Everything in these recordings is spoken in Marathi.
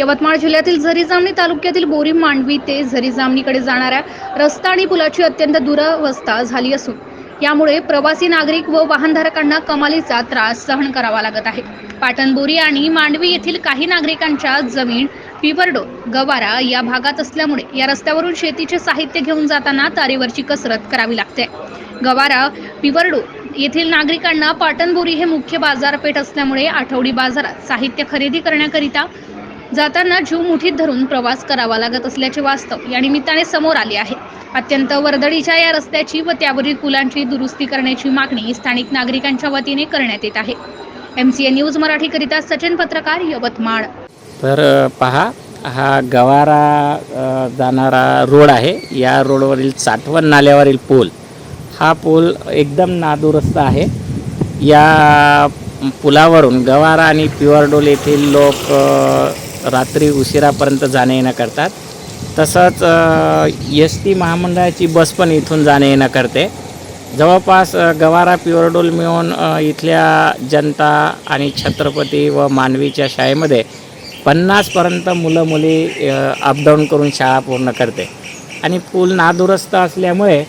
यवतमाळ जिल्ह्यातील झरी-जामणी तालुक्यातील बोरी मांडवी ते झरी-जामणीकडे जाणाऱ्या रस्ता आणि पुलाची अत्यंत दुरवस्था झाली असून यामुळे प्रवासी नागरिक व वाहनधारकांना कमालीचा त्रास सहन करावा लागत आहे। पाटणबोरी आणि मांडवी येथील काही नागरिकांच्या जमीन पिवरडो गवारा या भागात असल्यामुळे या रस्त्यावरून शेतीचे साहित्य घेऊन जाताना तारेवरची कसरत करावी लागते। गवारा पिवरडो येथील नागरिकांना पाटणबोरी हे मुख्य बाजारपेठ असल्यामुळे आठवडी बाजारात साहित्य खरेदी करण्याकरिता जाताना जीव मुठीत धरून प्रवास करावा लागत असल्याचे वास्तव या निमित्ताने समोर आले आहे। अत्यंत वर्दळीच्या या रस्त्याची व त्यावरील पुलांची दुरुस्ती करण्याची मागणी स्थानिक नागरिकांच्या वतीने करण्यात येत आहे। MCA न्यूज मराठीकरिता सचिन पत्रकार, यवतमाळ। तर पहा, हा गवारा जाणारा रोड आहे। या रोडवरील साठवण नाल्यावरील पूल, हा पूल एकदम नादुरुस्त आहे। या पुलावरून गवारा आणि पिवरडोल येथील लोक रात्री उशिरापर्यंत जाणे येणं करतात। तसंच ST महामंडळाची बस पण इथून जाणे येणं करते। जवळपास गवारा पिवरडोल मिळून इथल्या जनता आणि छत्रपती व मांडवीच्या शाळेमध्ये 50 पर्यंत मुलं मुली अपडाऊन करून शाळा पूर्ण करते। आणि पूल नादुरुस्त असल्यामुळे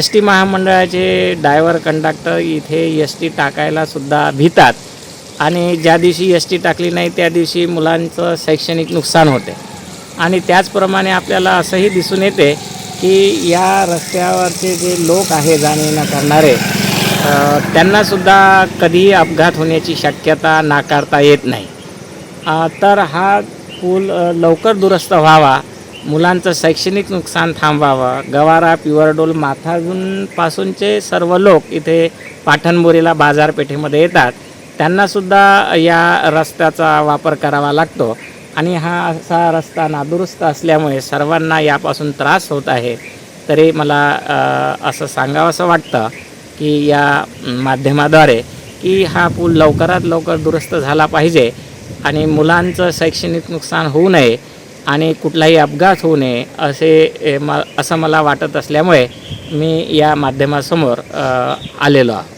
ST महामंडळाचे ड्रायव्हर कंडक्टर इथे ST टाकायला सुद्धा भितात आणि ज्या दिवशी ST टाकली नाही त्या दिवशी मुलांचं शैक्षणिक नुकसान होते। आणि त्याचप्रमाणे आपल्याला असंही दिसून येते की या रस्त्यावरचे जे लोक आहे जाणे येणं करणारे, त्यांनासुद्धा कधीही अपघात होण्याची शक्यता नाकारता येत नाही। तर हा पूल लवकर दुरुस्त व्हावा, मुलांचं शैक्षणिक नुकसान थांबवावं। गवारा पिवरडोल माथाजूनपासूनचे सर्व लोक इथे पाटणबोरीला बाजारपेठेमध्ये येतात, त्यांनासुद्धा या रस्त्याचा वापर करावा लागतो। आणि हा असा रस्ता नादुरुस्त असल्यामुळे सर्वांना यापासून त्रास होत आहे। तरी मला असं सांगावंसं वाटतं की या माध्यमाद्वारे की हा पूल लवकरात लवकर दुरुस्त झाला पाहिजे आणि मुलांचं शैक्षणिक नुकसान होऊ नये आणि कुठलाही अपघात होऊ नये असं मला वाटत असल्यामुळे मी या माध्यमासमोर आलेलो आहे।